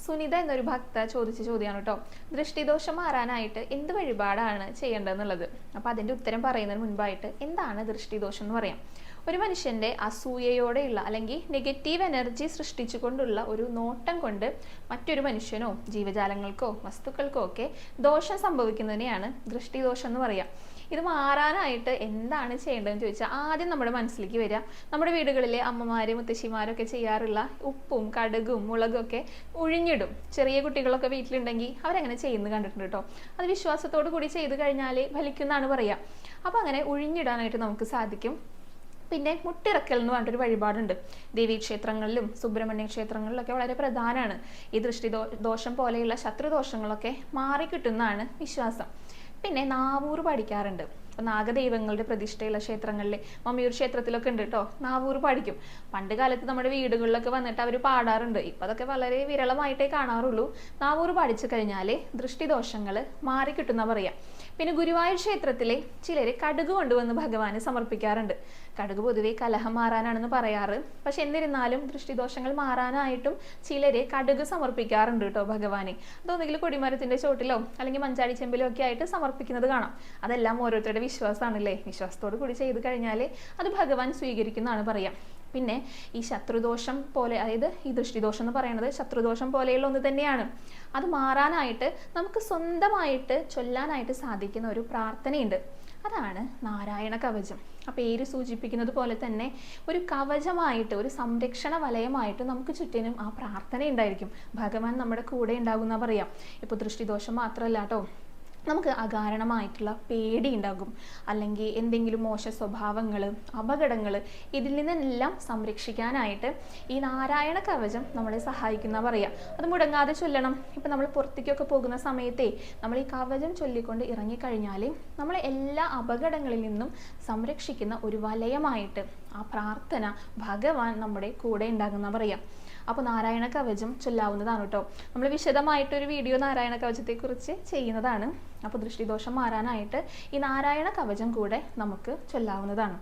സുനിത എന്നൊരു ഭക്ത ചോദിച്ച ചോദ്യമാണ് കേട്ടോ. ദൃഷ്ടിദോഷം മാറാനായിട്ട് എന്ത് വഴിപാടാണ് ചെയ്യേണ്ടതെന്നുള്ളത്. അപ്പോൾ അതിൻ്റെ ഉത്തരം പറയുന്നതിന് മുൻപായിട്ട് എന്താണ് ദൃഷ്ടിദോഷം എന്ന് പറയാം. ഒരു മനുഷ്യൻ്റെ അസൂയയോടെയുള്ള അല്ലെങ്കിൽ നെഗറ്റീവ് എനർജി സൃഷ്ടിച്ചുകൊണ്ടുള്ള ഒരു നോട്ടം കൊണ്ട് മറ്റൊരു മനുഷ്യനോ ജീവജാലങ്ങൾക്കോ വസ്തുക്കൾക്കോ ഒക്കെ ദോഷം സംഭവിക്കുന്നതിനെയാണ് ദൃഷ്ടിദോഷം എന്ന് പറയാം. ഇത് മാറാനായിട്ട് എന്താണ് ചെയ്യേണ്ടതെന്ന് ചോദിച്ചാൽ ആദ്യം നമ്മുടെ മനസ്സിലേക്ക് വരിക, നമ്മുടെ വീടുകളിലെ അമ്മമാരും മുത്തശ്ശിമാരും ഒക്കെ ചെയ്യാറുള്ള ഉപ്പും കടുകും മുളകും ഒക്കെ ഉഴിഞ്ഞിടും. ചെറിയ കുട്ടികളൊക്കെ വീട്ടിലുണ്ടെങ്കിൽ അവരങ്ങനെ ചെയ്യുന്നത് കണ്ടിട്ടുണ്ട് കേട്ടോ. അത് വിശ്വാസത്തോടു കൂടി ചെയ്ത് കഴിഞ്ഞാൽ ഫലിക്കുമെന്നാണ് പറയുക. അപ്പോൾ അങ്ങനെ ഉഴിഞ്ഞിടാനായിട്ട് നമുക്ക് സാധിക്കും. പിന്നെ മുട്ടിറക്കൽ എന്ന് പറഞ്ഞിട്ടൊരു വഴിപാടുണ്ട്. ദേവീക്ഷേത്രങ്ങളിലും സുബ്രഹ്മണ്യ ക്ഷേത്രങ്ങളിലൊക്കെ വളരെ പ്രധാനമാണ്. ഈ ദോഷം പോലെയുള്ള ശത്രുദോഷങ്ങളൊക്കെ മാറിക്കിട്ടുന്നതാണ് വിശ്വാസം. പിന്നെ നാവൂറ് പഠിക്കാറുണ്ട്. അപ്പോൾ നാഗദൈവങ്ങളുടെ പ്രതിഷ്ഠയുള്ള ക്ഷേത്രങ്ങളിൽ, മമ്മിയൂർ ക്ഷേത്രത്തിലൊക്കെ ഉണ്ട് കേട്ടോ, നാവൂറ് പാടിക്കും. പണ്ട് കാലത്ത് നമ്മുടെ വീടുകളിലൊക്കെ വന്നിട്ട് അവർ പാടാറുണ്ട്. ഇപ്പം അതൊക്കെ വളരെ വിരളമായിട്ടേ കാണാറുള്ളൂ. നാവൂറ് പാടിച്ചു കഴിഞ്ഞാൽ ദൃഷ്ടിദോഷങ്ങൾ മാറിക്കിട്ടുന്ന പറയാം. പിന്നെ ഗുരുവായൂർ ക്ഷേത്രത്തിലെ ചിലർ കടുക് കൊണ്ടുവന്ന് ഭഗവാന് സമർപ്പിക്കാറുണ്ട്. കടുക് പൊതുവെ കലഹം മാറാനാണെന്ന് പറയാറ്. പക്ഷെ എന്നിരുന്നാലും ദൃഷ്ടിദോഷങ്ങൾ മാറാനായിട്ടും ചിലർ കടുക് സമർപ്പിക്കാറുണ്ട് കേട്ടോ ഭഗവാനെ. അതൊന്നെങ്കിൽ കൊടിമരത്തിന്റെ ചോട്ടിലോ അല്ലെങ്കിൽ മഞ്ചാടി ചെമ്പിലോ ഒക്കെ ആയിട്ട് സമർപ്പിക്കുന്നത് കാണാം. അതെല്ലാം ഓരോരുത്തരുടെ വിശ്വാസമാണല്ലേ. വിശ്വാസത്തോട് കൂടി ചെയ്ത് കഴിഞ്ഞാൽ അത് ഭഗവാൻ സ്വീകരിക്കുന്നതാണ് പറയാം. പിന്നെ ഈ ശത്രുദോഷം പോലെ, അതായത് ഈ ദൃഷ്ടിദോഷം എന്ന് പറയുന്നത് ശത്രുദോഷം പോലെയുള്ള ഒന്ന് തന്നെയാണ്. അത് മാറാനായിട്ട് നമുക്ക് സ്വന്തമായിട്ട് ചൊല്ലാനായിട്ട് സാധിക്കുന്ന ഒരു പ്രാർത്ഥനയുണ്ട്. അതാണ് നാരായണ കവചം. ആ പേര് സൂചിപ്പിക്കുന്നത് പോലെ തന്നെ ഒരു കവചമായിട്ട്, ഒരു സംരക്ഷണ വലയമായിട്ട് നമുക്ക് ചുറ്റിനും ആ പ്രാർത്ഥന ഉണ്ടായിരിക്കും. ഭഗവാൻ നമ്മുടെ കൂടെ ഉണ്ടാകുന്ന പറയാം. ഇപ്പോൾ ദൃഷ്ടിദോഷം മാത്രമല്ല കേട്ടോ, നമുക്ക് അകാരണമായിട്ടുള്ള പേടി ഉണ്ടാകും, അല്ലെങ്കിൽ എന്തെങ്കിലും മോശ സ്വഭാവങ്ങൾ, അപകടങ്ങൾ, ഇതിൽ നിന്നെല്ലാം സംരക്ഷിക്കാനായിട്ട് ഈ നാരായണ കവചം നമ്മളെ സഹായിക്കുന്ന പറയാം. അത് മുടങ്ങാതെ ചൊല്ലണം. ഇപ്പം നമ്മൾ പുറത്തേക്കൊക്കെ പോകുന്ന സമയത്തേ നമ്മൾ ഈ കവചം ചൊല്ലിക്കൊണ്ട് ഇറങ്ങിക്കഴിഞ്ഞാൽ നമ്മളെ എല്ലാ അപകടങ്ങളിൽ നിന്നും സംരക്ഷിക്കുന്ന ഒരു വലയമായിട്ട് ആ പ്രാർത്ഥന ഭഗവാൻ നമ്മുടെ കൂടെ ഉണ്ടാകുന്ന പറയാം. അപ്പോൾ നാരായണ കവചം ചൊല്ലാവുന്നതാണ് കേട്ടോ. നമ്മൾ വിശദമായിട്ടൊരു വീഡിയോ നാരായണ കവചത്തെക്കുറിച്ച് ചെയ്യുന്നതാണ്. അപ്പോൾ ദൃഷ്ടിദോഷം മാറാനായിട്ട് ഈ നാരായണ കവചം കൂടെ നമുക്ക് ചൊല്ലാവുന്നതാണ്.